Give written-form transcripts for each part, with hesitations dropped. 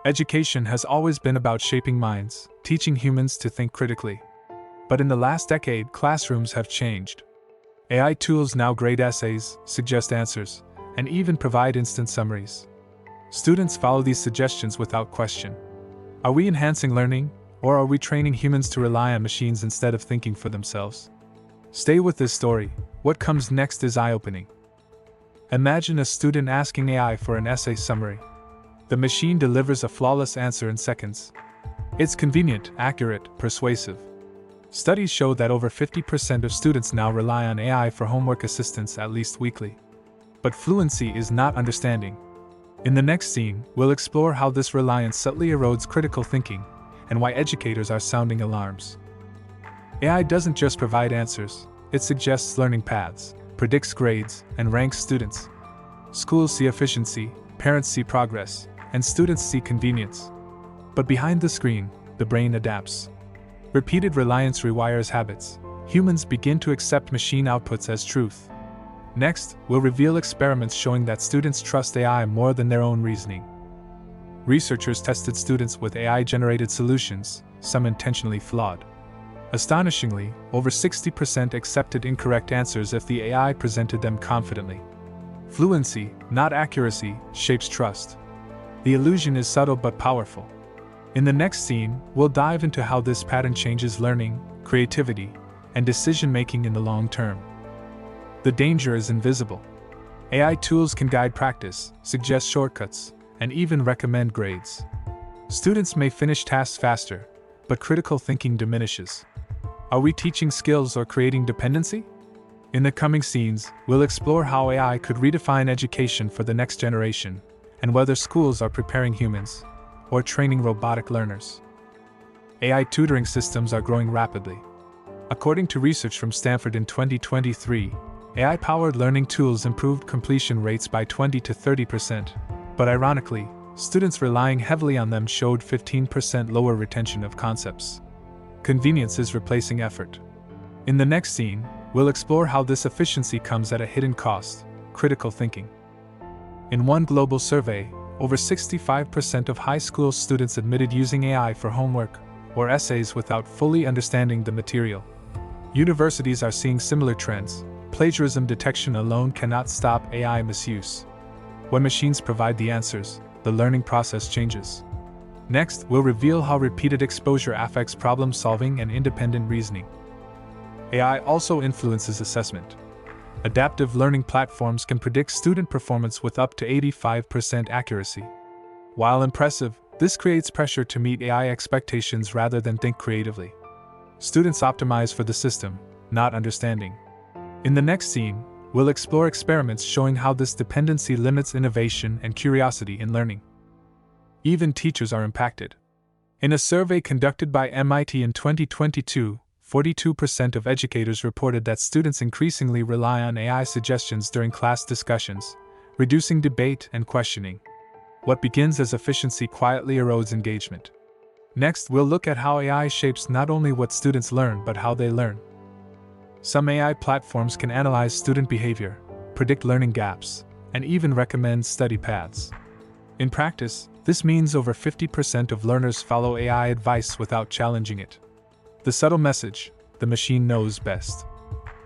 Education has always been about shaping minds, teaching humans to think critically. But in the last decade, classrooms have changed. AI tools now grade essays, suggest answers, and even provide instant summaries. Students follow these suggestions without question. Are we enhancing learning, or are we training humans to rely on machines instead of thinking for themselves? Stay with this story. What comes next is eye-opening. Imagine a student asking AI for an essay summary. The machine delivers a flawless answer in seconds. It's convenient, accurate, persuasive. Studies show that over 50% of students now rely on AI for homework assistance at least weekly. But fluency is not understanding. In the next scene, we'll explore how this reliance subtly erodes critical thinking and why educators are sounding alarms. AI doesn't just provide answers, it suggests learning paths, predicts grades, and ranks students. Schools see efficiency, parents see progress, and students see convenience. But behind the screen, the brain adapts. Repeated reliance rewires habits. Humans begin to accept machine outputs as truth. Next, we'll reveal experiments showing that students trust AI more than their own reasoning. Researchers tested students with AI-generated solutions, some intentionally flawed. Astonishingly, over 60% accepted incorrect answers if the AI presented them confidently. Fluency, not accuracy, shapes trust. The illusion is subtle but powerful. In the next scene, we'll dive into how this pattern changes learning, creativity, and decision-making in the long term. The danger is invisible. AI tools can guide practice, suggest shortcuts, and even recommend grades. Students may finish tasks faster, but critical thinking diminishes. Are we teaching skills or creating dependency? In the coming scenes, we'll explore how AI could redefine education for the next generation, and whether schools are preparing humans or training robotic learners. AI tutoring systems are growing rapidly. According to research from Stanford in 2023, AI-powered learning tools improved completion rates by 20 to 30%, but ironically, students relying heavily on them showed 15% lower retention of concepts. Convenience is replacing effort. In the next scene, we'll explore how this efficiency comes at a hidden cost: critical thinking. In one global survey, over 65% of high school students admitted using AI for homework or essays without fully understanding the material. Universities are seeing similar trends. Plagiarism detection alone cannot stop AI misuse. When machines provide the answers, the learning process changes. Next, we'll reveal how repeated exposure affects problem-solving and independent reasoning. AI also influences assessment. Adaptive learning platforms can predict student performance with up to 85% accuracy. While impressive, this creates pressure to meet AI expectations rather than think creatively. Students optimize for the system, not understanding. In the next scene, we'll explore experiments showing how this dependency limits innovation and curiosity in learning. Even teachers are impacted. In a survey conducted by MIT in 2022, 42% of educators reported that students increasingly rely on AI suggestions during class discussions, reducing debate and questioning. What begins as efficiency quietly erodes engagement. Next, we'll look at how AI shapes not only what students learn but how they learn. Some AI platforms can analyze student behavior, predict learning gaps, and even recommend study paths. In practice, this means over 50% of learners follow AI advice without challenging it. The subtle message: the machine knows best.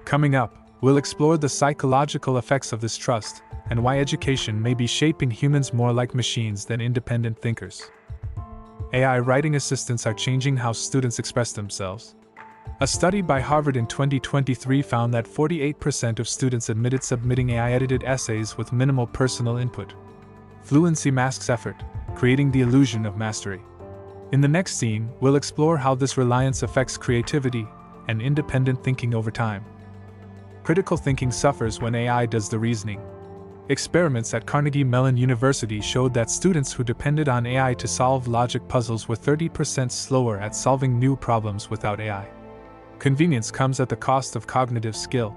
Coming up, we'll explore the psychological effects of this trust and why education may be shaping humans more like machines than independent thinkers. AI writing assistants are changing how students express themselves. A study by Harvard in 2023 found that 48% of students admitted submitting AI-edited essays with minimal personal input. Fluency masks effort, creating the illusion of mastery. In the next scene, we'll explore how this reliance affects creativity and independent thinking over time. Critical thinking suffers when AI does the reasoning. Experiments at Carnegie Mellon University showed that students who depended on AI to solve logic puzzles were 30% slower at solving new problems without AI. Convenience comes at the cost of cognitive skill.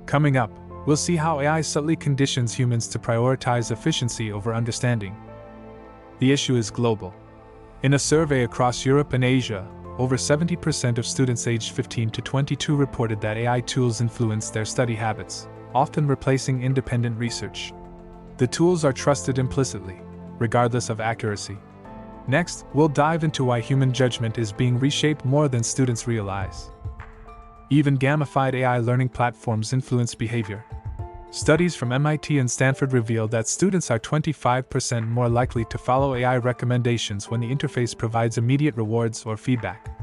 Coming up, we'll see how AI subtly conditions humans to prioritize efficiency over understanding. The issue is global. In a survey across Europe and Asia, over 70% of students aged 15 to 22 reported that AI tools influence their study habits, often replacing independent research. The tools are trusted implicitly, regardless of accuracy. Next, we'll dive into why human judgment is being reshaped more than students realize. Even gamified AI learning platforms influence behavior. Studies from MIT and Stanford reveal that students are 25% more likely to follow AI recommendations when the interface provides immediate rewards or feedback.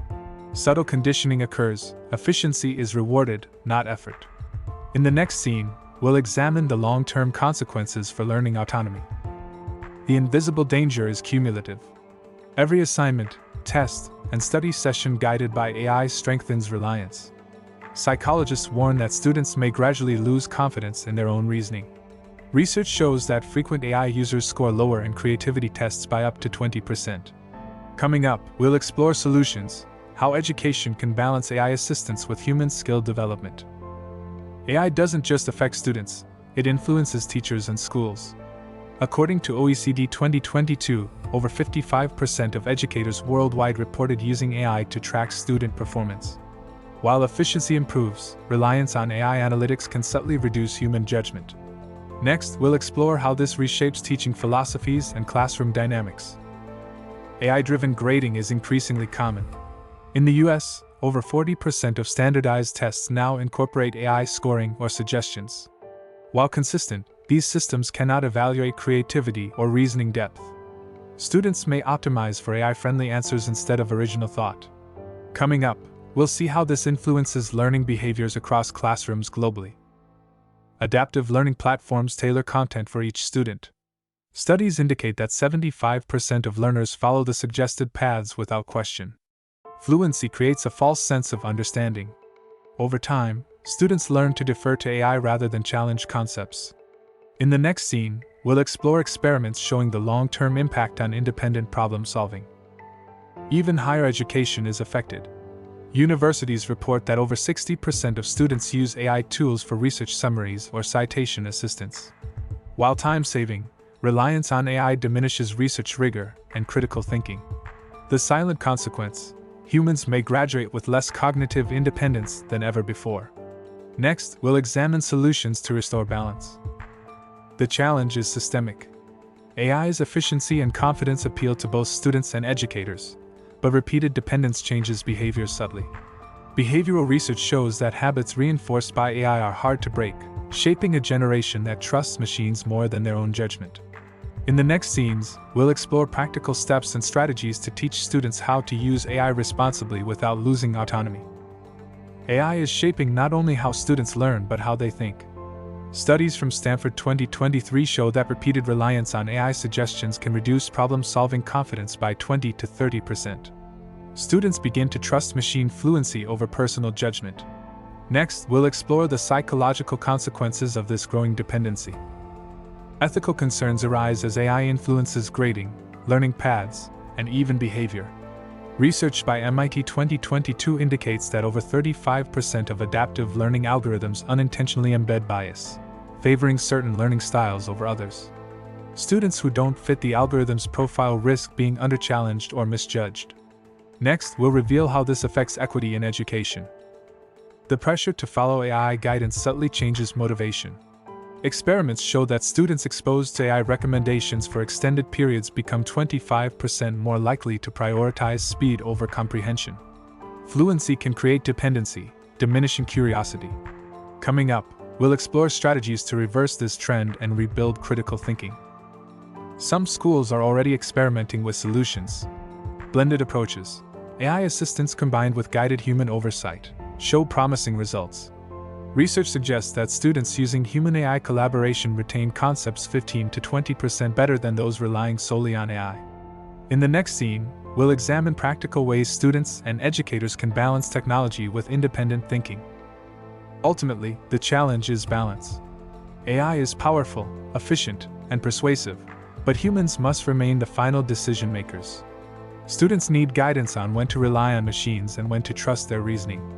Subtle conditioning occurs, efficiency is rewarded, not effort. In the next scene, we'll examine the long-term consequences for learning autonomy. The invisible danger is cumulative. Every assignment, test, and study session guided by AI strengthens reliance. Psychologists warn that students may gradually lose confidence in their own reasoning. Research shows that frequent AI users score lower in creativity tests by up to 20%. Coming up, we'll explore solutions, how education can balance AI assistance with human skill development. AI doesn't just affect students, it influences teachers and schools. According to OECD 2022, over 55% of educators worldwide reported using AI to track student performance. While efficiency improves, reliance on AI analytics can subtly reduce human judgment. Next, we'll explore how this reshapes teaching philosophies and classroom dynamics. AI-driven grading is increasingly common. In the US, over 40% of standardized tests now incorporate AI scoring or suggestions. While consistent, these systems cannot evaluate creativity or reasoning depth. Students may optimize for AI-friendly answers instead of original thought. Coming up, we'll see how this influences learning behaviors across classrooms globally. Adaptive learning platforms tailor content for each student. Studies indicate that 75% of learners follow the suggested paths without question. Fluency creates a false sense of understanding. Over time, students learn to defer to AI rather than challenge concepts. In the next scene, we'll explore experiments showing the long-term impact on independent problem-solving. Even higher education is affected. Universities report that over 60% of students use AI tools for research summaries or citation assistance. While time-saving, reliance on AI diminishes research rigor and critical thinking. The silent consequence: humans may graduate with less cognitive independence than ever before. Next, we'll examine solutions to restore balance. The challenge is systemic. AI's efficiency and confidence appeal to both students and educators, but repeated dependence changes behavior subtly. Behavioral research shows that habits reinforced by AI are hard to break, shaping a generation that trusts machines more than their own judgment. In the next scenes, we'll explore practical steps and strategies to teach students how to use AI responsibly without losing autonomy. AI is shaping not only how students learn but how they think. Studies from Stanford 2023 show that repeated reliance on AI suggestions can reduce problem-solving confidence by 20 to 30%. Students begin to trust machine fluency over personal judgment. Next, we'll explore the psychological consequences of this growing dependency. Ethical concerns arise as AI influences grading, learning paths, and even behavior. Research by MIT 2022 indicates that over 35% of adaptive learning algorithms unintentionally embed bias, favoring certain learning styles over others. Students who don't fit the algorithm's profile risk being underchallenged or misjudged. Next, we'll reveal how this affects equity in education. The pressure to follow AI guidance subtly changes motivation. Experiments show that students exposed to AI recommendations for extended periods become 25% more likely to prioritize speed over comprehension. Fluency can create dependency, diminishing curiosity. Coming up, we'll explore strategies to reverse this trend and rebuild critical thinking. Some schools are already experimenting with solutions. Blended approaches, AI assistance combined with guided human oversight, show promising results. Research suggests that students using human-AI collaboration retain concepts 15 to 20% better than those relying solely on AI. In the next scene, we'll examine practical ways students and educators can balance technology with independent thinking. Ultimately, the challenge is balance. AI is powerful, efficient, and persuasive, but humans must remain the final decision makers. Students need guidance on when to rely on machines and when to trust their reasoning.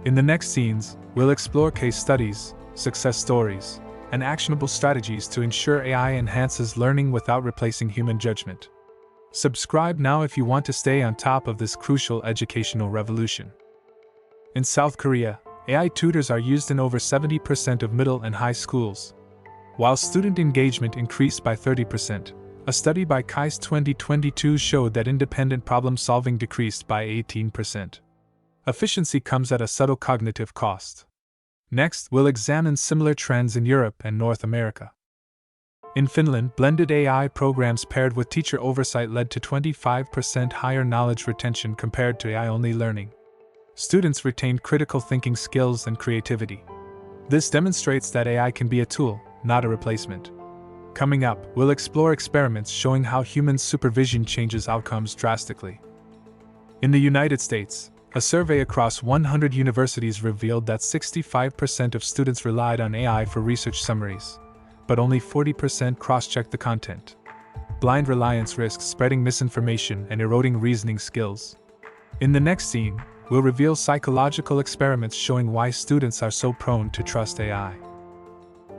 In the next scenes, we'll explore case studies, success stories, and actionable strategies to ensure AI enhances learning without replacing human judgment. Subscribe now if you want to stay on top of this crucial educational revolution. In South Korea, AI tutors are used in over 70% of middle and high schools. While student engagement increased by 30%, A study by KAIS 2022 showed that independent problem solving decreased by 18%. Efficiency comes at a subtle cognitive cost. Next, we'll examine similar trends in Europe and North America. In Finland, blended AI programs paired with teacher oversight led to 25% higher knowledge retention compared to AI-only learning. Students retained critical thinking skills and creativity. This demonstrates that AI can be a tool, not a replacement. Coming up, we'll explore experiments showing how human supervision changes outcomes drastically. In the United States, a survey across 100 universities revealed that 65% of students relied on AI for research summaries, but only 40% cross-checked the content. Blind reliance risks spreading misinformation and eroding reasoning skills. In the next scene, we'll reveal psychological experiments showing why students are so prone to trust AI.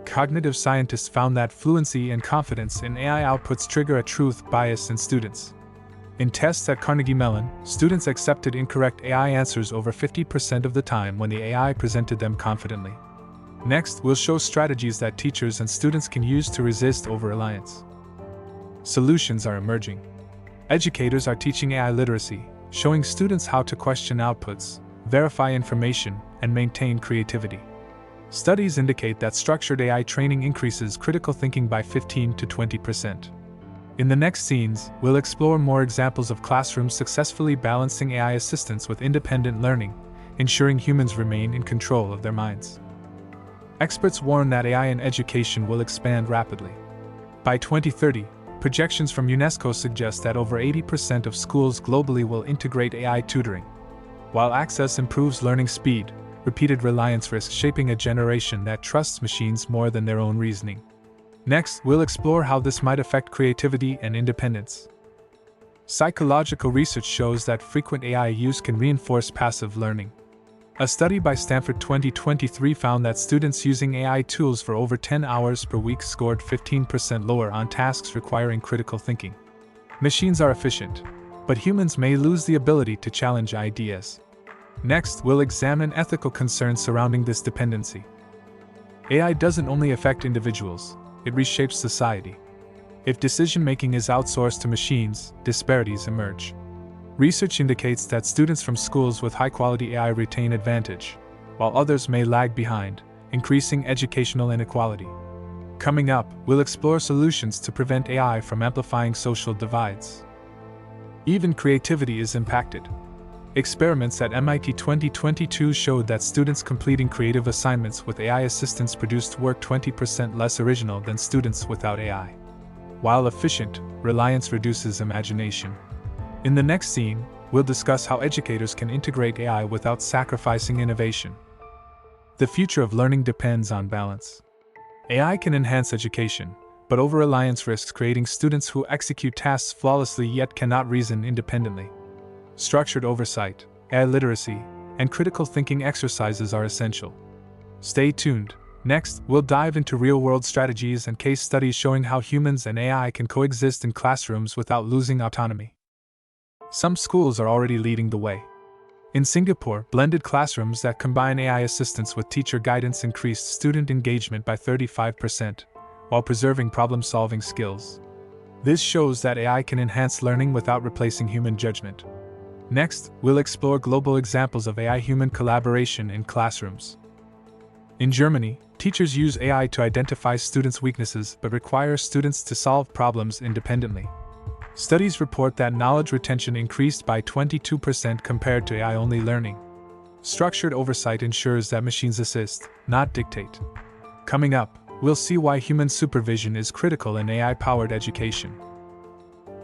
Cognitive scientists found that fluency and confidence in AI outputs trigger a truth bias in students. In tests at Carnegie Mellon, students accepted incorrect AI answers over 50% of the time when the AI presented them confidently. Next, we'll show strategies that teachers and students can use to resist over-reliance. Solutions are emerging. Educators are teaching AI literacy, showing students how to question outputs, verify information, and maintain creativity. Studies indicate that structured AI training increases critical thinking by 15 to 20%. In the next scenes, we'll explore more examples of classrooms successfully balancing AI assistance with independent learning, ensuring humans remain in control of their minds. Experts warn that AI in education will expand rapidly. By 2030, projections from UNESCO suggest that over 80% of schools globally will integrate AI tutoring. While access improves learning speed, repeated reliance risks shaping a generation that trusts machines more than their own reasoning. Next, we'll explore how this might affect creativity and independence. Psychological research shows that frequent AI use can reinforce passive learning. A study by Stanford 2023 found that students using AI tools for over 10 hours per week scored 15% lower on tasks requiring critical thinking. Machines are efficient, but humans may lose the ability to challenge ideas. Next, we'll examine ethical concerns surrounding this dependency. AI doesn't only affect individuals, it reshapes society. If decision-making is outsourced to machines, disparities emerge. Research indicates that students from schools with high-quality AI retain advantage, while others may lag behind, increasing educational inequality. Coming up, we'll explore solutions to prevent AI from amplifying social divides. Even creativity is impacted. Experiments at MIT 2022 showed that students completing creative assignments with AI assistance produced work 20% less original than students without AI. While efficient, reliance reduces imagination. In the next scene, we'll discuss how educators can integrate AI without sacrificing innovation. The future of learning depends on balance. AI can enhance education, but over-reliance risks creating students who execute tasks flawlessly yet cannot reason independently. Structured oversight, AI literacy, and critical thinking exercises are essential. Stay tuned. Next, we'll dive into real-world strategies and case studies showing how humans and AI can coexist in classrooms without losing autonomy. Some schools are already leading the way. In Singapore, blended classrooms that combine AI assistance with teacher guidance increased student engagement by 35%, while preserving problem-solving skills. This shows that AI can enhance learning without replacing human judgment. Next, we'll explore global examples of AI-human collaboration in classrooms. In Germany, teachers use AI to identify students' weaknesses but require students to solve problems independently. Studies report that knowledge retention increased by 22% compared to AI-only learning. Structured oversight ensures that machines assist, not dictate. Coming up, we'll see why human supervision is critical in AI-powered education.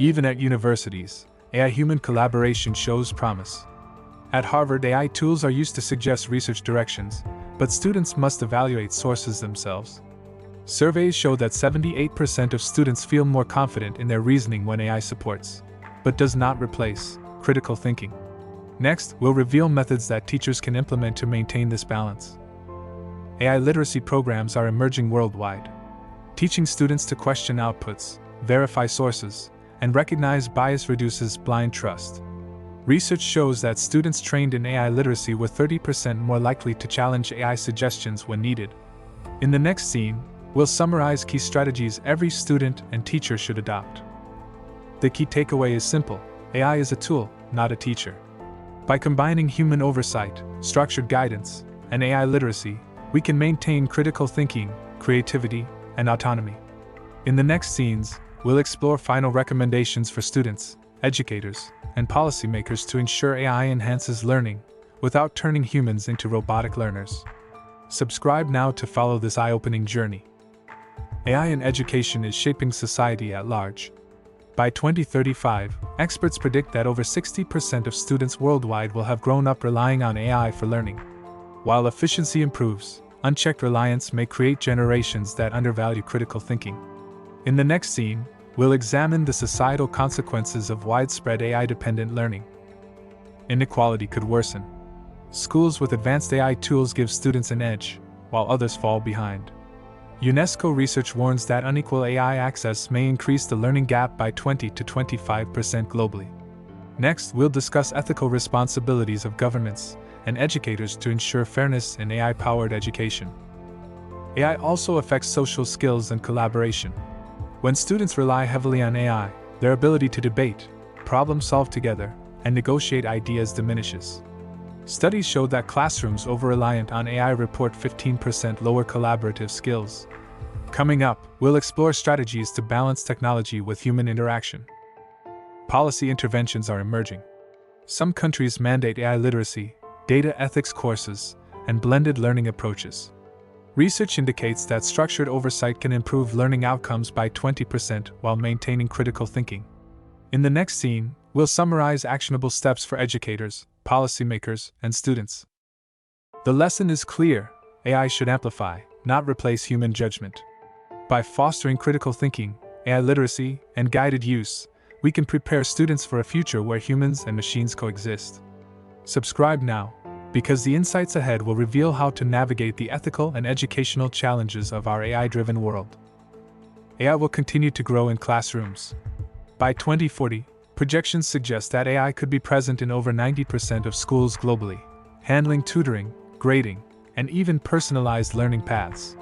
Even at universities, AI-human collaboration shows promise. At Harvard, AI tools are used to suggest research directions, but students must evaluate sources themselves. Surveys show that 78% of students feel more confident in their reasoning when AI supports, but does not replace, critical thinking. Next, we'll reveal methods that teachers can implement to maintain this balance. AI literacy programs are emerging worldwide. Teaching students to question outputs, verify sources, and recognize bias reduces blind trust. Research shows that students trained in AI literacy were 30% more likely to challenge AI suggestions when needed. In the next scene, we'll summarize key strategies every student and teacher should adopt. The key takeaway is simple: AI is a tool, not a teacher. By combining human oversight, structured guidance, and AI literacy, we can maintain critical thinking, creativity, and autonomy. In the next scenes, we'll explore final recommendations for students, educators, and policymakers to ensure AI enhances learning without turning humans into robotic learners. Subscribe now to follow this eye-opening journey. AI in education is shaping society at large. By 2035, experts predict that over 60% of students worldwide will have grown up relying on AI for learning. While efficiency improves, unchecked reliance may create generations that undervalue critical thinking. In the next scene, we'll examine the societal consequences of widespread AI-dependent learning. Inequality could worsen. Schools with advanced AI tools give students an edge, while others fall behind. UNESCO research warns that unequal AI access may increase the learning gap by 20 to 25% globally. Next, we'll discuss ethical responsibilities of governments and educators to ensure fairness in AI-powered education. AI also affects social skills and collaboration. When students rely heavily on AI, their ability to debate, problem-solve together, and negotiate ideas diminishes. Studies show that classrooms over-reliant on AI report 15% lower collaborative skills. Coming up, we'll explore strategies to balance technology with human interaction. Policy interventions are emerging. Some countries mandate AI literacy, data ethics courses, and blended learning approaches. Research indicates that structured oversight can improve learning outcomes by 20% while maintaining critical thinking. In the next scene, we'll summarize actionable steps for educators, policymakers, and students. The lesson is clear: AI should amplify, not replace human judgment. By fostering critical thinking, AI literacy, and guided use, we can prepare students for a future where humans and machines coexist. Subscribe now, because the insights ahead will reveal how to navigate the ethical and educational challenges of our AI-driven world. AI will continue to grow in classrooms. By 2040, projections suggest that AI could be present in over 90% of schools globally, handling tutoring, grading, and even personalized learning paths.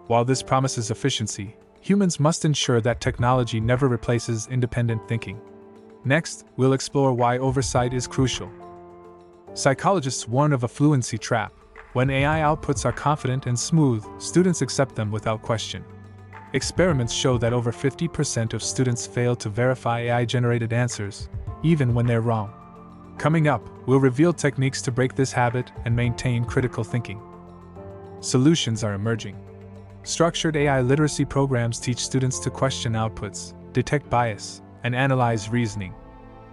While this promises efficiency, humans must ensure that technology never replaces independent thinking. Next, we'll explore why oversight is crucial. Psychologists warn of a fluency trap. When AI outputs are confident and smooth, students accept them without question. Experiments show that over 50% of students fail to verify AI-generated answers, even when they're wrong. Coming up, we'll reveal techniques to break this habit and maintain critical thinking. Solutions are emerging. Structured AI literacy programs teach students to question outputs, detect bias, and analyze reasoning.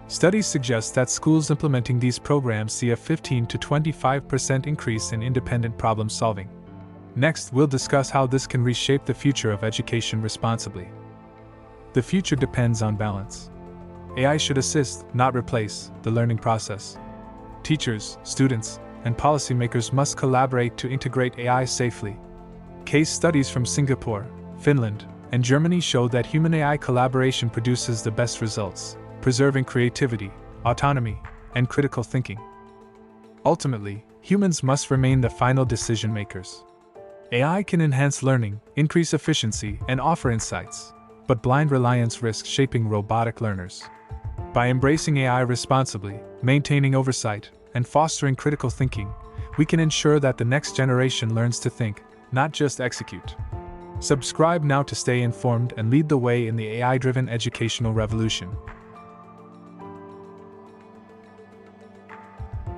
Studies suggest that schools implementing these programs see a 15 to 25% increase in independent problem solving. Next, we'll discuss how this can reshape the future of education responsibly. The future depends on balance. AI should assist, not replace, the learning process. Teachers, students, and policymakers must collaborate to integrate AI safely. Case studies from Singapore, Finland, and Germany show that human-AI collaboration produces the best results, preserving creativity, autonomy, and critical thinking. Ultimately, humans must remain the final decision makers. AI can enhance learning, increase efficiency, and offer insights, but blind reliance risks shaping robotic learners. By embracing AI responsibly, maintaining oversight, and fostering critical thinking, we can ensure that the next generation learns to think, not just execute. Subscribe now to stay informed and lead the way in the AI-driven educational revolution.